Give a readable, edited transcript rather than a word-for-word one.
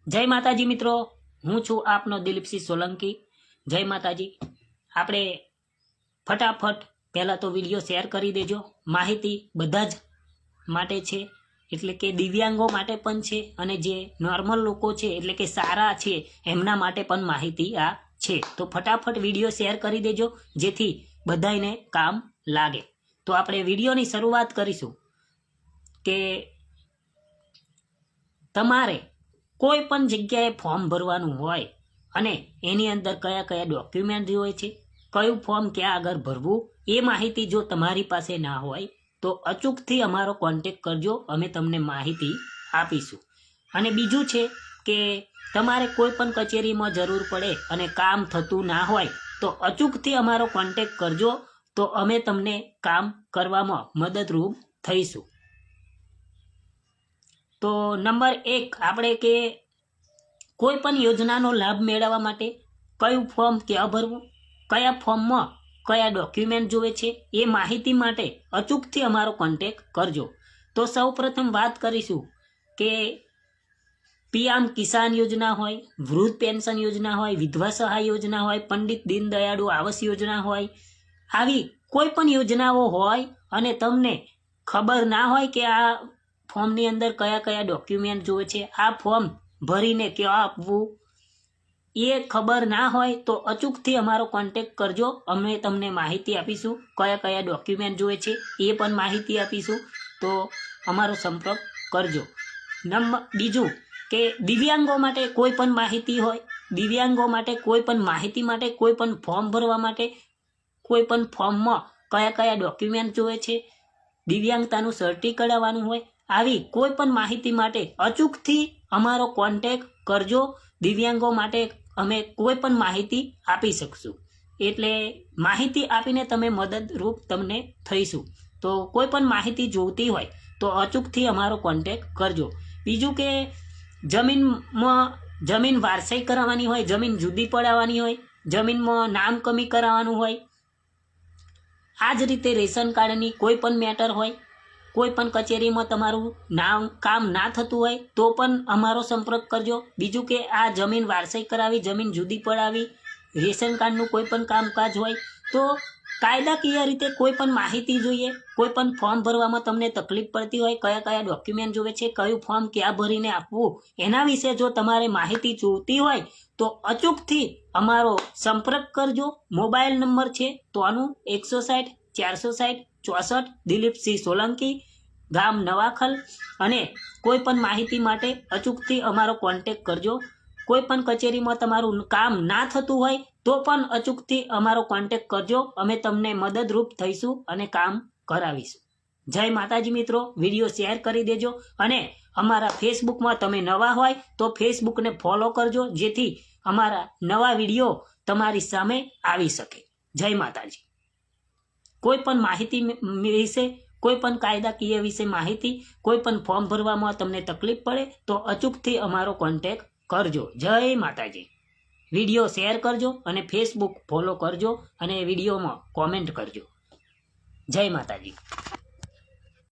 जय माताजी मित्रों, हूँ छू आपनो दिलीपसिंह सोलंकी। जय माताजी। आपणे फटाफट पहला तो विडियो शेर करी देजो। माहिती बधा ज माटे छे, एटले के दिव्यांगो माटे पण छे अने जे नॉर्मल लोको छे एटले के सारा छे एमना माटे पण माहिती आ छे। तो फटाफट विडियो शेर करी देजो जेथी बधाने काम लागे। तो आपणे विडियोनी शरूआत करीशुं के तमारे कोई पण जग्याए फॉर्म भरवानुं होय अने एनी अंदर कया कया डॉक्यूमेंट जोईए छे, कयुं फॉर्म क्या आगळ भरवुं, ए माहिती जो तमारी पासे ना होय तो अचूकथी अमारो कॉन्टेक्ट करजो, अमे तमने माहिती आपीशुं। अने बीजुं छे के तमारे कोई पण कचेरीमां जरूर पड़े अने काम थतुं ना होय तो अचूकथी अमारो कॉन्टेक्ट करजो, तो अमे तमने काम करवामां मददरूप थईशुं। तो नंबर 1 आपणे के कोई पण योजनानो लाभ मेळववा माटे कयुं फॉर्म क्या भरवुं, कया फॉर्ममां कया डॉक्यूमेंट जोईए छे, ए माहिती माटे अचूकथी अमारो कॉन्टेक्ट करजो। तो सौप्रथम बात करीशुं के पीएम किसान योजना होय, वृद्ध पेन्शन योजना होय, विधवा सहाय योजना होय, पंडित दीनदयाळु आवास योजना होय, आवी कोई पण योजनाओ होय अने तमने खबर ना होय के आ फॉर्मनी अंदर कया कया डॉक्यूमेंट जोईए छे, आ फॉर्म भरीने क्या आपवुं ए खबर ना होय तो अचूकथी अमारो कॉन्टेक्ट करजो, अमे तमने माहिती आपीशुं। कया कया डॉक्यूमेंट जोईए छे ए पण माहिती आपीशुं, तो अमारो संपर्क करजो। बीजुं के दिव्यांगो माटे कोई पण माहिती होय, दिव्यांगो माटे कोई पण माहिती माटे कोई पण फॉर्म भरवा माटे कोई पण फॉर्ममां कया कया डॉक्यूमेंट जोईए छे, दिव्यांगतानुं सर्टी कढाववानुं होय, आवी कोई पण माहिती माटे अचूकथी अमारो कॉन्टेक्ट करजो। दिव्यांगो माटे अमे कोई पण माहिती आपी शकशुं, एटले माहिती आपीने तमे मददरूप तमने थईशुं। तो कोई पण माहिती जोईती होय तो अचूकथी अमारो कॉन्टेक्ट करजो। बीजुं के जमीन वारसाई कराववानी होय, जमीन जुदी पडाववानी होय, जमीनमां नाम कमी कराववानुं होय, आज रीते रेशन कार्डनी कोई पण मेटर होय, कोई पण कचेरीमां तमारुं नाम काम ना थतुं होय तो पण अमारो संपर्क करजो। बीजुं के आ जमीन वारसाई करावी, जमीन जुदी पडावी, रेशन कार्डनुं कोई पण कामकाज होय तो कायदाकीय रीते कोई पण माहिती जोईए, कोई पण फॉर्म भरवामां तमने तकलीफ पड़ती होय, कया कया डॉक्यूमेंट जोईए छे, कयुं फॉर्म क्या भरीने आपवुं, एना विषे जो तमारे माहिती जोईती होय तो अचूकथी अमारो संपर्क करजो। मोबाइल नंबर छे तो आनुं 160 460 64 दिलीपसिंह सोलंकी, गाम नवाखल। अने कोई पण माहिती माटे अचूकथी अमारो कॉन्टेक्ट करजो। कोई पण कचेरीमां तमारुं काम ना थतुं होय तो पण अचूकथी अमारो कॉन्टेक्ट करजो, अमे तमने मददरूप थईशुं अने काम करावीशुं। जय माताजी मित्रों, विडियो शेर करी देजो अने अमारा फेसबुक में तमे नवा होय तो फेसबुक ने फॉलो करजो, जेथी अमारा नवा विडियो तमारी सामे आवी सके। जय माताजी। कोई पण माहिती विषे, कोई पण कायदाकीय विषे माहिती, कोई पण फॉर्म भरवामां तमने तकलीफ पड़े तो अचूकथी अमारो कॉन्टेक्ट करजो। जय माताजी। विडियो शेर करजो अने फेसबुक फॉलो करजो अने विडियो में कॉमेंट करजो। जय माताजी।